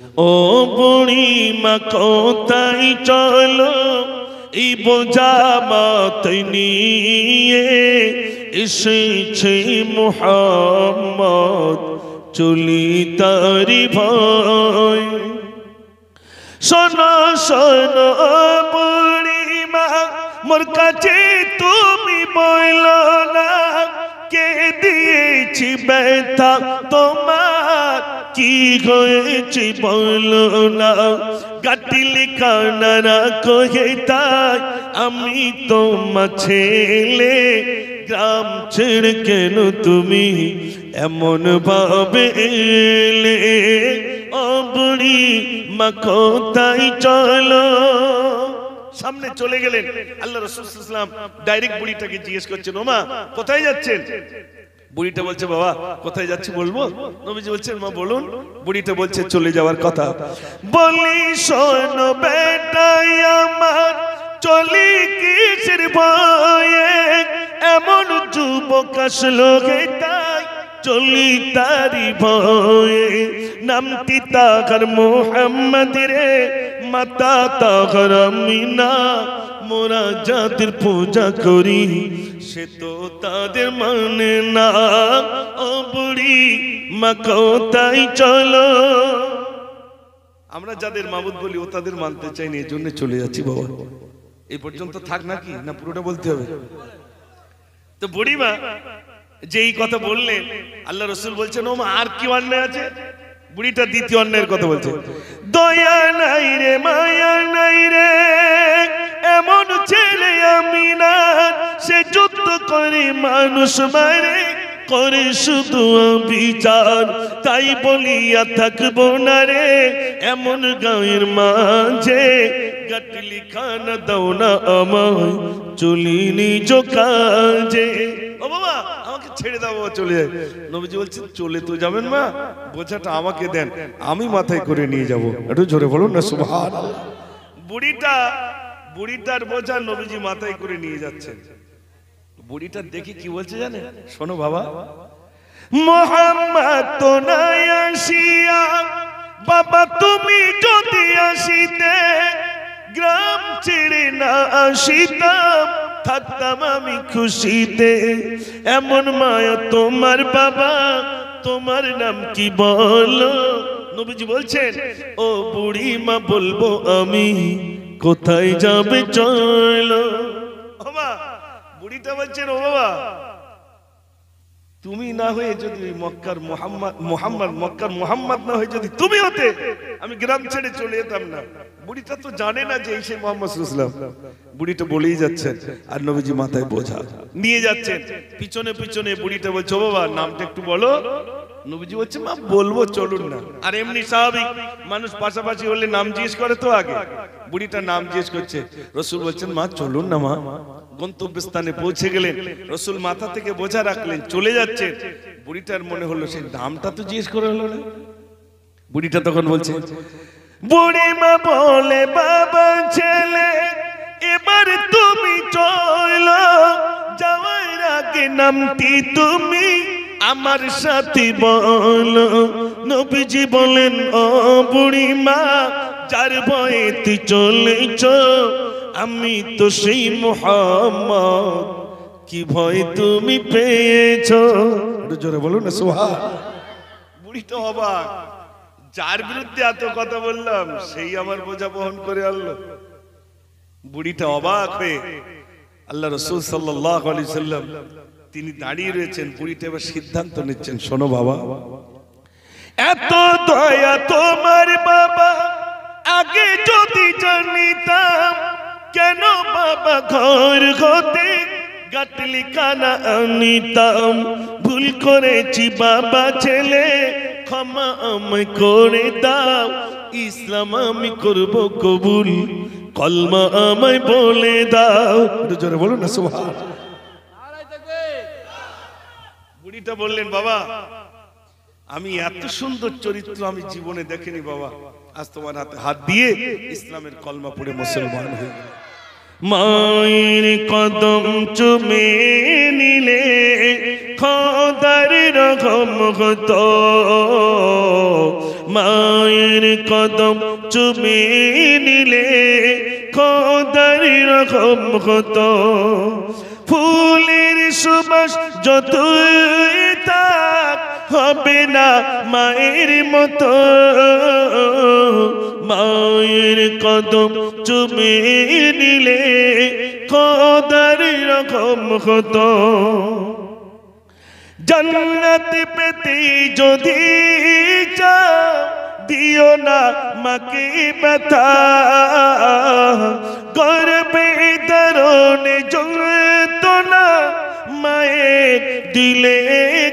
ও বুড়িমা কোথায় চলো এই বোঝা মাথায় নিয়ে এসেছে মুহাম্মদ চলি তারি ভয়। শোনো শোনো বুড়িমা মোর কাছে তুমি বলো না কে দিয়েছি ব্যথা তোমার কি হয়েছে বলো না। গাটিলি কানারা কহে তাই আমি তোমার ছেলে গ্রাম ছেড়ে কেন তুমি এমন ভাবে এলে। ও বুড়ি মা কোথায় চলো। সামনে চলে গেলেন আল্লাহ রাসূল সাল্লাল্লাহু আলাইহি ওয়াসাল্লাম ডাইরেক্ট বুড়িটাকে জিজ্ঞেস করছেন ওমা কোথায় যাচ্ছেন। বুড়িটা বলছে বাবা কোথায় যাচ্ছি বলবো। নবীজি বলছেন মা বলুন। বুড়িটা বলছে চলে যাওয়ার কথা। বলি শোনো বেটাই আমার চলি কিসের ভয়ে এমন যুবক আসলো তাই চলি তারি ভয়ে। নামটি তাহার মুহাম্মদ রে মাতা তাহার আমিনা মোরা যাদের পূজা করি সে তো তাদের মানে না। ও বুড়ি মা কোথায় চলো। আমরা যাদের মাবুদ বলি ও তাদের মানতে চাই না, এই জন্য চলে যাচ্ছি বাবা। এই পর্যন্ত থাক নাকি না পুরোটা বলতে হবে। তো বুড়িমা যেই কথা বললেন আল্লাহ রাসূল বলছেন ও মা আর কি অন্যায় আছে। বুড়িটা দ্বিতীয় অন্যায়ের কথা বলছে। দয়া নাই রে মায়া নাই রে এমন ছেলে আমি না সে যুদ্ধ করে মানুষ মারে করে শুধু বিচার তাই বলিয়া থাকবো না রে এমন গাঁয়ের মাঝে গাটলি খানা দাও না আমায় চলি নিজ কাজে। ও বাবা আমাকে ছেড়ে দাও বাবা চলে যায়। নবীজি বলছেন চলে তো যাবেন মা বোঝাটা আমাকে দেন আমি মাথায় করে নিয়ে যাব। একটু জোরে বলুন না সুবহানাল্লাহ। বুড়িটার বোঝা নবীজি মাথায় করে নিয়ে যাচ্ছেন। বুড়িটা দেখি কি বলছে জানে শোনো বাবা। মুহাম্মদ তো নাই আসিয়া বাবা তুমি যদি আসিতে গ্রাম ছেড়ে না আসিতাম থাকতাম আমি খুশিতে। এমন মায়া তোমার বাবা তোমার নাম কি বলো। নবীজি বলছেন ও বুড়ি মা বলবো আমি কোথায় যাবে চলো। বাবা বুড়িটা বলছেন ও বাবা তুমি না হয়ে যদি মক্কার মোহাম্মদ না হয়ে যদি তুমি হতে আমি গ্রাম ছেড়ে চলে যেতাম না। বুড়িটা তো জানে না যে এই সেই মুহাম্মদ সাল্লাল্লাহু আলাইহি ওয়াসাল্লাম। বুড়িটা বলেই যাচ্ছেন আর নবীজি মাথায় বোঝা নিয়ে যাচ্ছেন। পিছনে পিছনে বুড়িটা বলছে ও বাবা নামটা একটু বলো। নবীজি বলছে মা বলবো চলুন না। আর এমনি স্বাভাবিক মানুষ পাশাপাশি হলে নাম জিজ্ঞেস করে তো আগে। বুড়িটা নাম জিজ্ঞেস করছে। রাসূল বলছেন মা চলুন না মা। গন্তব্যস্থানে পৌঁছে গেলেন রাসূল মাথা থেকে বোঝা রাখলেন চলে যাচ্ছেন। বুড়িটার মনে হলো সেই নামটা তো জিজ্ঞেস করে হলো না। বুড়িটা তখন বলছে বুড়ি মা বলে বাবা ছেলে এবার তুমি চলো যাওয়ার আগে নামটি তুমি আমার সাথে বলো। নবীজি বলেন ও বুড়ি মা যার ভয়ে তুই চলেছ আমি তো সেই মুহাম্মদ কি ভয় তুমি পেয়েছো। জোরে বলুন না সুবহানাল্লাহ। বুড়ি তো অবাক যার বিরুদ্ধে এত কথা বললাম সেই আমার বোঝা বহন করে আনলো। বুড়িটা অবাক হয়ে আল্লাহ রাসূল সাল্লাল্লাহু আলাইহি সাল্লাম তিনি দাঁড়িয়ে রয়েছেন। বুড়িটা এবার সিদ্ধান্ত নিচ্ছেন শোনো বাবা এত দয়া তোমার বাবা আগে যদি জানিতাম কেন বাবা ঘর হতে গাটলি কানা আনিতাম। ভুল করেছি বাবা ছেলে ক্ষমা আমায় করে দাও ইসলাম আমি করব কবুল কলমা আমায় বলে দাও। জোরে বলুন না সুবহানাল্লাহ। বুড়িটা বললেন বাবা আমি এত সুন্দর চরিত্র আমি জীবনে দেখিনি বাবা আজ তোমার হাতে হাত দিয়ে ইসলামের কলমা পড়ে মুসলমান হয়ে গেলাম। মায়ের কদম চুমে নিলে খোদার রহম হতো মায়ের কদম চুমে নিলে খোদার রকম হতো ফুলের সুবাস যতই থাক হবে না মায়ের মতো মায়ের কদম চুমে নিলে খোদার রকম হতো জান্নাত পেতে যদি চাও দিও না মাকে ব্যথা গর্বে ধারণে যন্ত্রণা মায়ের দিলে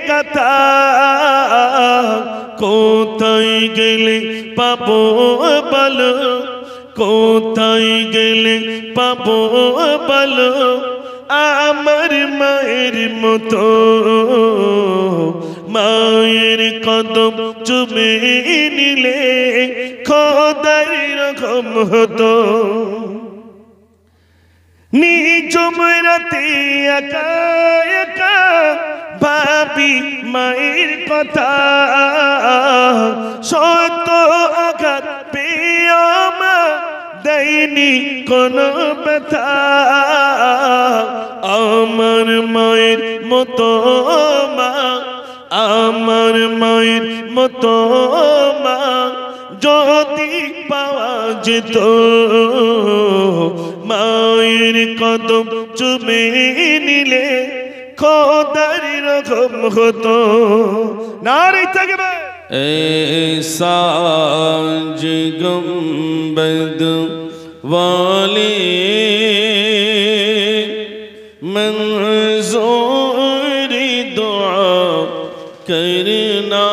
গাথা কোথায় গেলে পাবো বলো কোথায় গেলে পাবো বলো আমার মায়ের মতো মায়ের কদম চুমে নিলে খোদার রকম হতো নিঝুম রাতে একা একা ভাবি মায়ের কথা শত আঘাত পেয়ে মা দেয়নি কোনো ব্যথা আমার মায়ের মতো মা আমার মায়ের মতো মা যদি পাওয়া যেত মায়ের কদম চুমে নিলে খোদার রকম হতো নারী থাকবে ऐसा गुंबद वाले मंजूर दुआ करना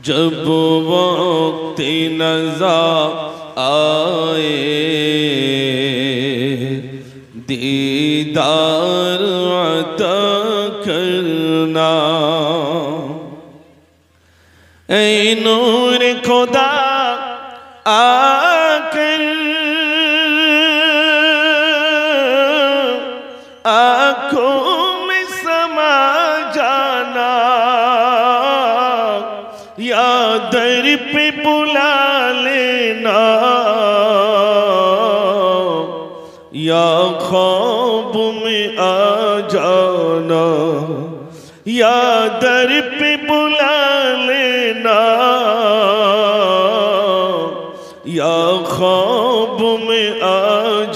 जब वक्त नज़ा आए दीदार अता करना ऐ नूर खुदा आकर आँखों में समा जाना या दर पे बुला लेना या ख्वाब में आ जाना या दर पे बुला लेना या ख्वाब में आ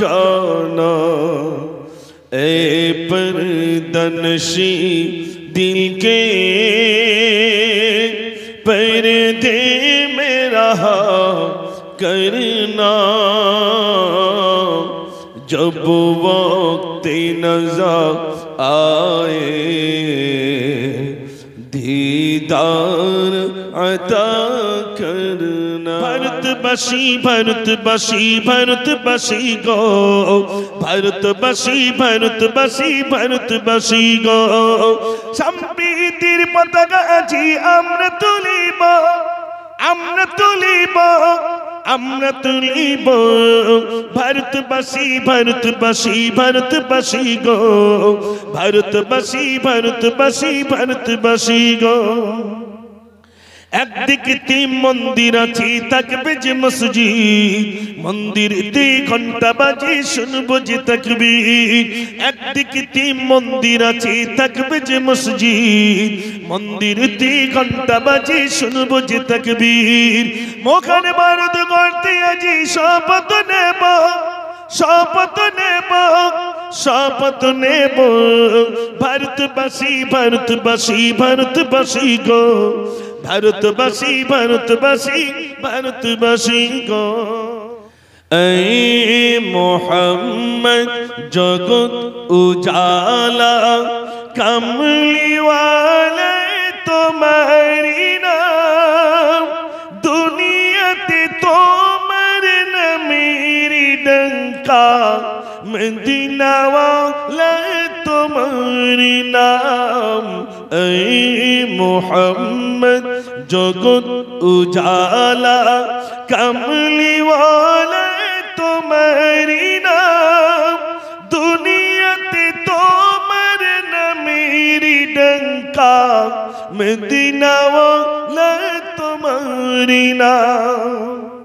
जाना ए पर्दनशी दिल के पर्दे में रहा करना जब वक्त नज़र आए दीदार अता करना भारतबासी भारतबासी भारतबासी गो भारतबासी भारतबासी भारतबासी गो সম্প্রীতির পতাকা আজি আমরা তুলিব আমরা তুলিব আমরা তুলিব ভারতবাসী ভারতবাসী ভারতবাসী গো ভারতবাসী ভারতবাসী ভারতবাসী গো একদিকে তিন মন্দির আছে থাকবে যে মসজিদ মন্দির দুই ঘন্টা বাজে শুনবো যে তাকবীর একদিকে তিন মন্দির আছে থাকবে যে মসজিদ মন্দির দুই ঘন্টা বাজে শুনবো যে তাকবীর মোখানে বারুদ করতে আজি শপথ নেব শপথ নেব শপথ নেব ভারতবাসী ভারতবাসী ভারতবাসী গো भारतबासी भारतबासी भारतबासी गो ऐ मोहम्मद जगत उजाला कमली वाले तुम्हारी नाम दुनियाते तुम्हारे न मेरी डंका मदीना वाले तुम्हारी नाम ऐ मोहम्मद जगत उजाला कमली वाले तुम्हारी नाम दुनियाते तुम्हारे न मेरी डंका मदीना أمرنا